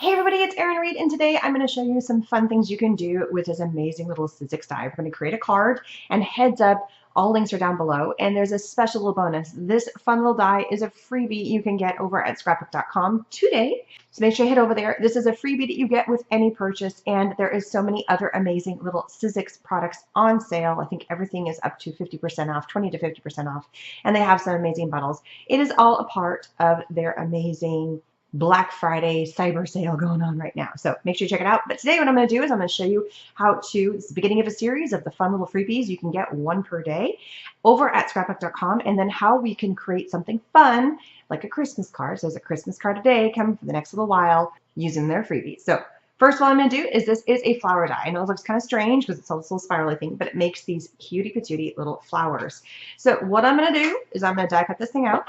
Hey everybody, it's Erin Reed, and today I'm going to show you some fun things you can do with this amazing little Sizzix die. We're going to create a card, and heads up, all links are down below, and there's a special little bonus. This fun little die is a freebie you can get over at scrapbook.com today, so make sure you head over there. This is a freebie that you get with any purchase, and there is so many other amazing little Sizzix products on sale. I think everything is up to 50% off, 20 to 50% off, and they have some amazing bundles. It is all a part of their amazing Black Friday cyber sale going on right now. So make sure you check it out. But today what I'm going to do is I'm going to show you how to, it's the beginning of a series of the fun little freebies. You can get one per day over at scrapbook.com, and then how we can create something fun like a Christmas card. So there's a Christmas card a day coming for the next little while using their freebies. So first what I'm going to do is this is a flower die. I know it looks kind of strange because it's a little spirally thing, but it makes these cutie patootie little flowers. So what I'm going to do is I'm going to die cut this thing out.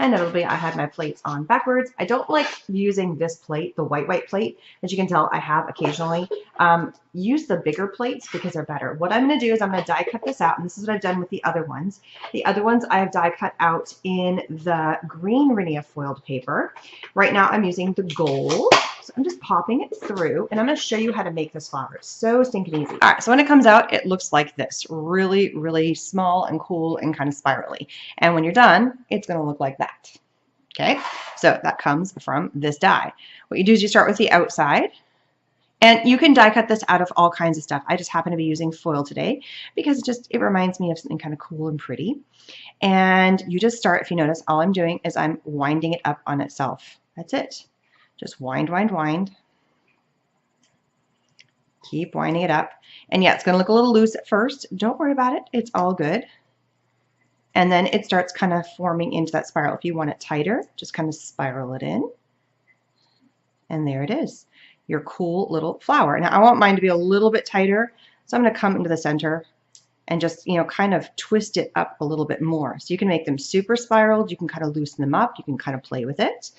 And notably, I had my plates on backwards. I don't like using this plate, the white plate. As you can tell, I have occasionally. Use the bigger plates because they're better. What I'm going to do is I'm going to die cut this out, and this is what I've done with the other ones. The other ones I have die cut out in the green Renia foiled paper. Right now I'm using the gold. So I'm just popping it through, and I'm going to show you how to make this flower. It's so stinking easy. All right, so when it comes out, it looks like this. Really, really small and cool and kind of spirally. And when you're done, it's going to look like that. Okay, so that comes from this die. What you do is you start with the outside, and you can die cut this out of all kinds of stuff. I just happen to be using foil today because it reminds me of something kind of cool and pretty. And you just start, if you notice, all I'm doing is I'm winding it up on itself. That's it. Just wind, wind, wind. Keep winding it up. And yeah, it's going to look a little loose at first. Don't worry about it. It's all good. And then it starts kind of forming into that spiral. If you want it tighter, just kind of spiral it in. And there it is. Your cool little flower. Now I want mine to be a little bit tighter. So I'm going to come into the center and just, kind of twist it up a little bit more. So you can make them super spiraled. You can kind of loosen them up. You can kind of play with it.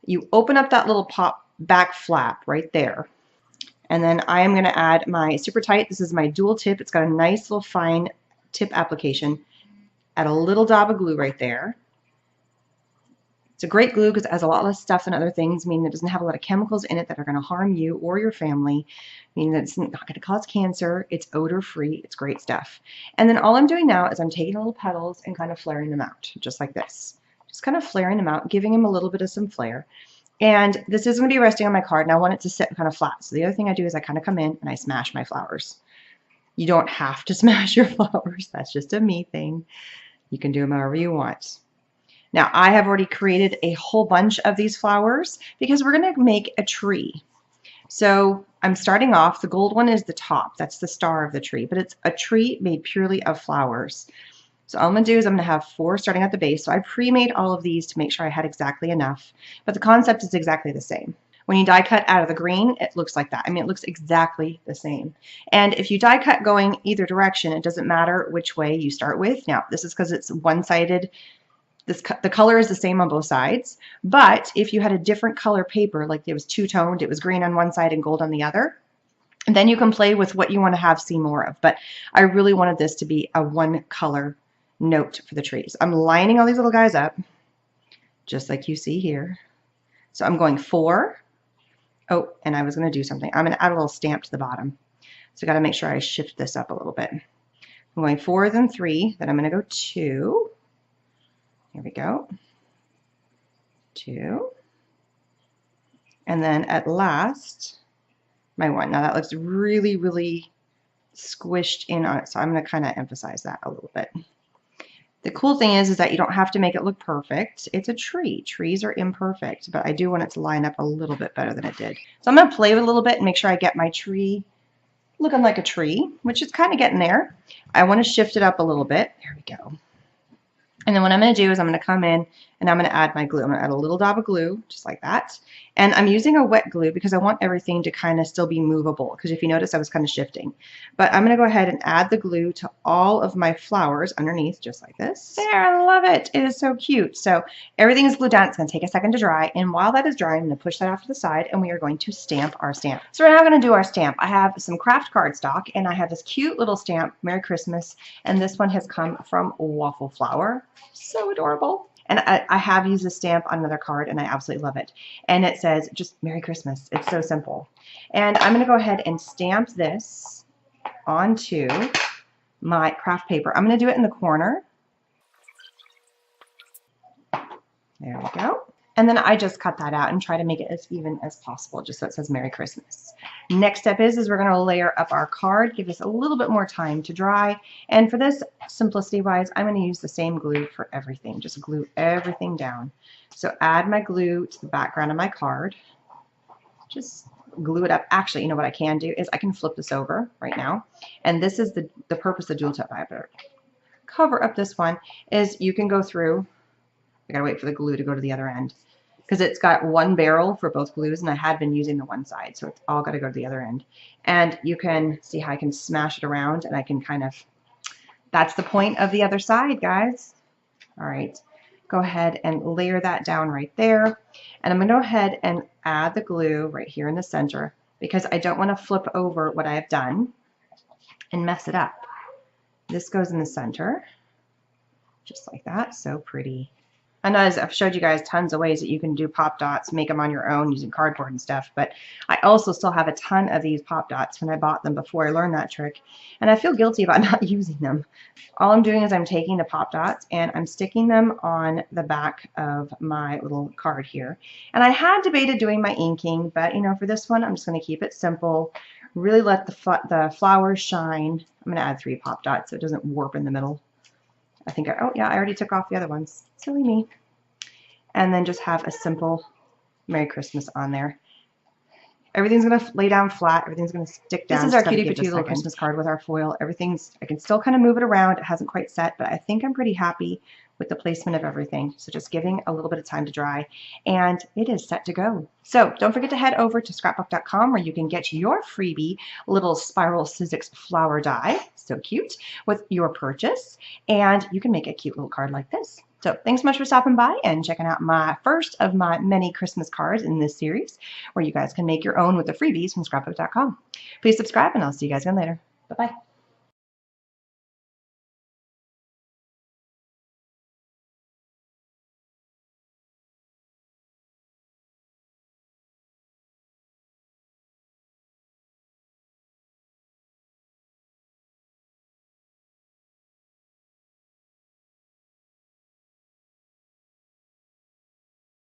You open up that little pop back flap right there. And then I am going to add my super tight. This is my dual tip. It's got a nice little fine tip application. Add a little dab of glue right there. It's a great glue because it has a lot less stuff than other things, meaning it doesn't have a lot of chemicals in it that are going to harm you or your family, meaning that it's not going to cause cancer. It's odor-free. It's great stuff. And then all I'm doing now is I'm taking little petals and kind of flaring them out, just like this. Just kind of flaring them out, giving them a little bit of some flare. And this is going to be resting on my card, and I want it to sit kind of flat. So the other thing I do is I kind of come in and I smash my flowers. You don't have to smash your flowers. That's just a me thing. You can do them however you want. Now I have already created a whole bunch of these flowers because we're going to make a tree. So I'm starting off, the gold one is the top. That's the star of the tree, but it's a tree made purely of flowers. So all I'm going to do is I'm going to have 4 starting at the base. So I pre-made all of these to make sure I had exactly enough, but the concept is exactly the same. When you die cut out of the green, it looks like that. I mean, it looks exactly the same. And if you die cut going either direction, it doesn't matter which way you start with. Now, this is because it's one-sided. The color is the same on both sides, but if you had a different color paper, like it was two-toned, it was green on one side and gold on the other, and then you can play with what you want to see more of. But I really wanted this to be a one color note for the trees. I'm lining all these little guys up just like you see here. So I'm going 4. Oh, and I was going to do something. I'm going to add a little stamp to the bottom. So I got to make sure I shift this up a little bit. I'm going 4, then 3, then I'm going to go 2. Here we go. 2. And then at last, my 1. Now that looks really, really squished in on it. So I'm going to kind of emphasize that a little bit. The cool thing is that you don't have to make it look perfect. It's a tree. Trees are imperfect, but I do want it to line up a little bit better than it did. So I'm going to play with it a little bit and make sure I get my tree looking like a tree, which is kind of getting there. I want to shift it up a little bit. There we go. And then what I'm going to do is I'm going to come in and I'm going to add my glue. I'm going to add a little dab of glue, just like that. And I'm using a wet glue because I want everything to kind of still be movable, because if you notice, I was kind of shifting. But I'm going to go ahead and add the glue to all of my flowers underneath, just like this. There, I love it. It is so cute. So everything is glued down. It's going to take a second to dry. And while that is drying, I'm going to push that off to the side, and we are going to stamp our stamp. So we're now going to do our stamp. I have some craft cardstock, and I have this cute little stamp, Merry Christmas. And this one has come from Waffle Flower. So adorable. And I have used this stamp on another card, and I absolutely love it. And it says just Merry Christmas. It's so simple. And I'm going to go ahead and stamp this onto my craft paper. I'm going to do it in the corner. There we go. And then I just cut that out and try to make it as even as possible, just so it says Merry Christmas. Next step is we're going to layer up our card, give this a little bit more time to dry. And for this, simplicity wise, I'm going to use the same glue for everything. Just glue everything down. So add my glue to the background of my card. Just glue it up. Actually, you know what I can do is I can flip this over right now. And this is the purpose of dual tip. I better cover up this one is you can go through. I gotta wait for the glue to go to the other end because it's got one barrel for both glues, and I had been using the one side, so it's all got to go to the other end. And you can see how I can smash it around, and I can kind of, that's the point of the other side, guys. All right, go ahead and layer that down right there. And I'm going to go ahead and add the glue right here in the center because I don't want to flip over what I have done and mess it up. This goes in the center, just like that. So pretty. I know I've showed you guys tons of ways that you can do pop dots, make them on your own using cardboard and stuff, but I also still have a ton of these pop dots when I bought them before I learned that trick, and I feel guilty about not using them. All I'm doing is I'm taking the pop dots and I'm sticking them on the back of my little card here. And I had debated doing my inking, but you know, for this one, I'm just going to keep it simple, really let the flowers shine. I'm going to add 3 pop dots so it doesn't warp in the middle. I think, oh yeah, I already took off the other ones. Silly me. And then just have a simple Merry Christmas on there. Everything's going to lay down flat. Everything's going to stick down. This is our cutie patootie little Christmas card with our foil. Everything's, I can still kind of move it around. It hasn't quite set, but I think I'm pretty happy with the placement of everything. So just giving a little bit of time to dry, and it is set to go. So don't forget to head over to scrapbook.com where you can get your freebie little spiral Sizzix flower die, so cute, with your purchase, and you can make a cute little card like this. So thanks so much for stopping by and checking out my first of my many Christmas cards in this series, where you guys can make your own with the freebies from scrapbook.com. Please subscribe, and I'll see you guys again later. Bye-bye.